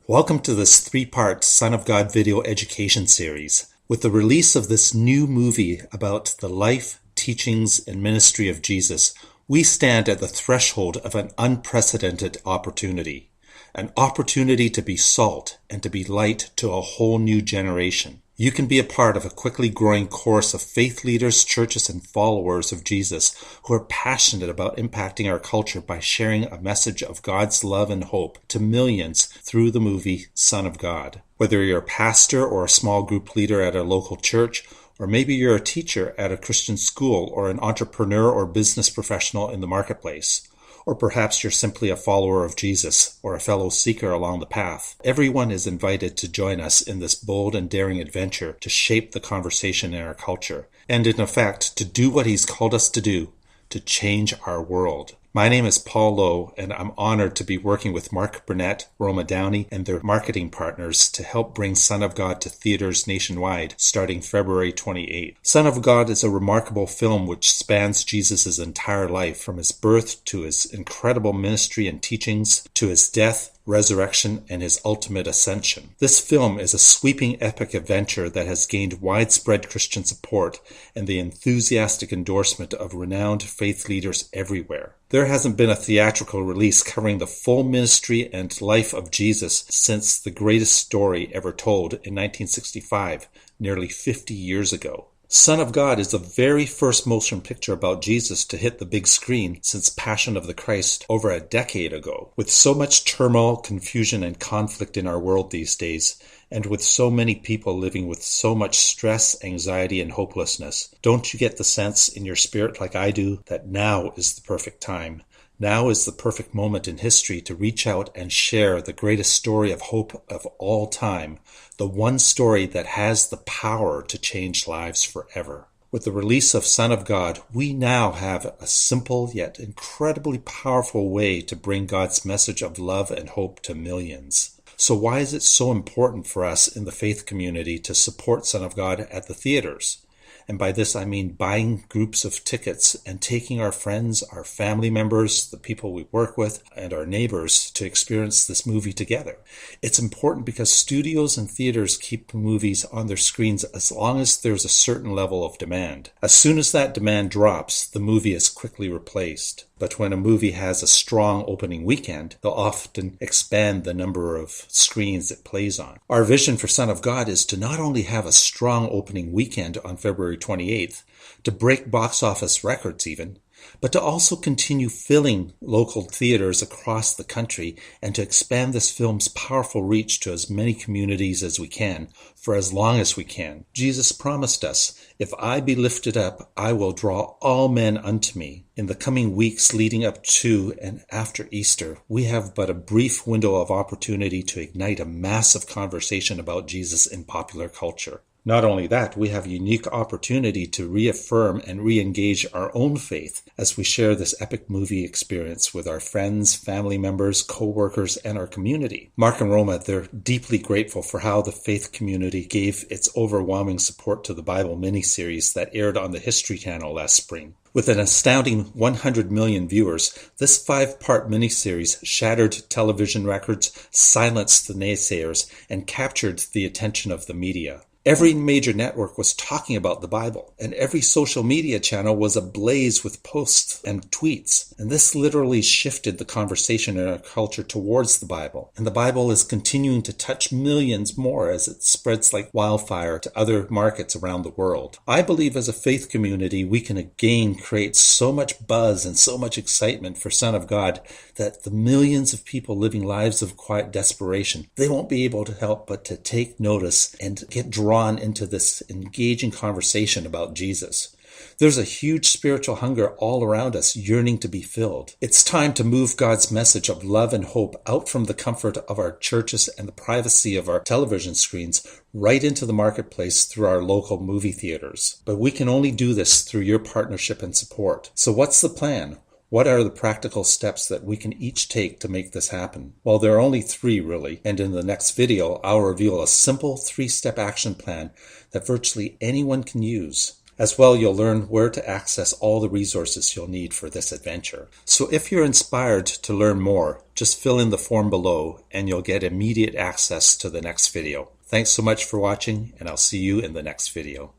Welcome to this three-part Son of God video education series. With the release of this new movie about the life, teachings, and ministry of Jesus, we stand at the threshold of an unprecedented opportunity. An opportunity to be salt and to be light to a whole new generation. You can be a part of a quickly growing chorus of faith leaders, churches, and followers of Jesus who are passionate about impacting our culture by sharing a message of God's love and hope to millions through the movie Son of God. Whether you're a pastor or a small group leader at a local church, or maybe you're a teacher at a Christian school or an entrepreneur or business professional in the marketplace. Or perhaps you're simply a follower of Jesus or a fellow seeker along the path. Everyone is invited to join us in this bold and daring adventure to shape the conversation in our culture, and in effect, to do what He's called us to do, to change our world. My name is Paul Lowe, and I'm honored to be working with Mark Burnett, Roma Downey, and their marketing partners to help bring Son of God to theaters nationwide starting February 28th. Son of God is a remarkable film which spans Jesus' entire life, from His birth to His incredible ministry and teachings, to His death, resurrection, and His ultimate ascension. This film is a sweeping epic adventure that has gained widespread Christian support and the enthusiastic endorsement of renowned faith leaders everywhere. There hasn't been a theatrical release covering the full ministry and life of Jesus since The Greatest Story Ever Told in 1965, nearly 50 years ago. Son of God is the very first motion picture about Jesus to hit the big screen since Passion of the Christ over a decade ago. With so much turmoil, confusion, and conflict in our world these days, and with so many people living with so much stress, anxiety, and hopelessness, don't you get the sense in your spirit like I do that now is the perfect time? Now is the perfect moment in history to reach out and share the greatest story of hope of all time, the one story that has the power to change lives forever. With the release of Son of God, we now have a simple yet incredibly powerful way to bring God's message of love and hope to millions. So why is it so important for us in the faith community to support Son of God at the theaters? And by this I mean buying groups of tickets and taking our friends, our family members, the people we work with, and our neighbors to experience this movie together. It's important because studios and theaters keep movies on their screens as long as there's a certain level of demand. As soon as that demand drops, the movie is quickly replaced. But when a movie has a strong opening weekend, they'll often expand the number of screens it plays on. Our vision for Son of God is to not only have a strong opening weekend on February 28th, to break box office records even, but to also continue filling local theaters across the country and to expand this film's powerful reach to as many communities as we can, for as long as we can. Jesus promised us, "If I be lifted up, I will draw all men unto me." In the coming weeks leading up to and after Easter, we have but a brief window of opportunity to ignite a massive conversation about Jesus in popular culture. Not only that, we have a unique opportunity to reaffirm and re-engage our own faith as we share this epic movie experience with our friends, family members, co-workers, and our community. Mark and Roma, they're deeply grateful for how the faith community gave its overwhelming support to the Bible miniseries that aired on the History Channel last spring. With an astounding 100 million viewers, this 5-part miniseries shattered television records, silenced the naysayers, and captured the attention of the media. Every major network was talking about the Bible, and every social media channel was ablaze with posts and tweets. And this literally shifted the conversation in our culture towards the Bible. And the Bible is continuing to touch millions more as it spreads like wildfire to other markets around the world. I believe as a faith community, we can again create so much buzz and so much excitement for Son of God that the millions of people living lives of quiet desperation, they won't be able to help but to take notice and get drawn into this engaging conversation about Jesus. There's a huge spiritual hunger all around us yearning to be filled. It's time to move God's message of love and hope out from the comfort of our churches and the privacy of our television screens right into the marketplace through our local movie theaters. But we can only do this through your partnership and support. So what's the plan? What are the practical steps that we can each take to make this happen? Well, there are only 3 really, and in the next video, I'll reveal a simple 3-step action plan that virtually anyone can use. As well, you'll learn where to access all the resources you'll need for this adventure. So if you're inspired to learn more, just fill in the form below and you'll get immediate access to the next video. Thanks so much for watching, and I'll see you in the next video.